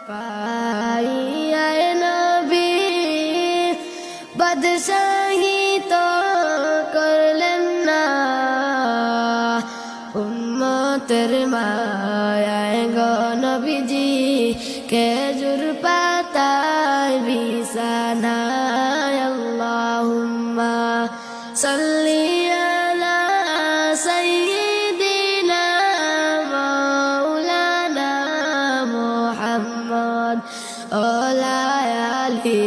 পাইয়ায় নবী বাদশাহী তো করলেন না, উম্মতের মায়ায় গো নবীজি খেজুর পাতায় বিছানায়। আল্লাহুম্মা সাল্লি আলা সাইয়্যিদিনা মাওলানা মুহাম্মদ ওয়া আলি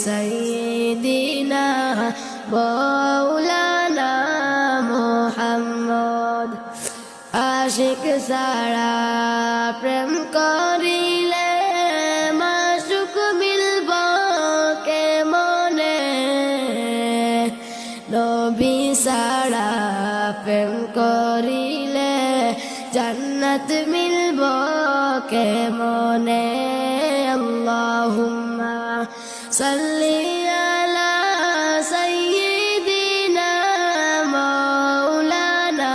সাইয়্যিদিনা মাওলানা মুহাম্মদ। আশিক সারা প্রেম করিলে মাসুক মিলব কে মনে, নবী সারা প্রেম করিলে জান্নাত মিলব কে মনে। আল্লাহুম্মা সাল্লি আলা সাইয়্যিদিনা মাওলানা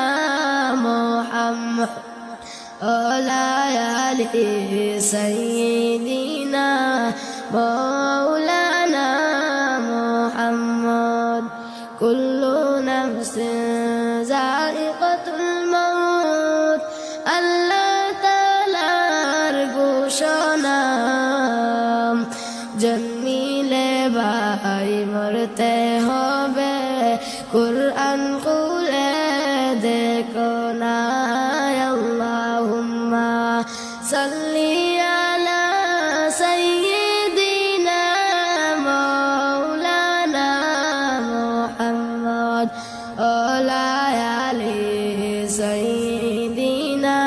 মুহাম্মদ ওয়া আলি সাইয়্যিদিনা মাওলানা মুহাম্মদ। কুল্লু নাফসিন যায়িকাতুল মাউত, আল্লাহ তাআলার ঘোষণা, জন্মিলে ভাই মরতে হবে, কুরআন খুলে দেখো না। আল্লাহুম্মা সাল্লি আলা সাইয়্যিদিনা মাওলানা মুহাম্মদ ওয়া আলি সাইয়্যিদিনা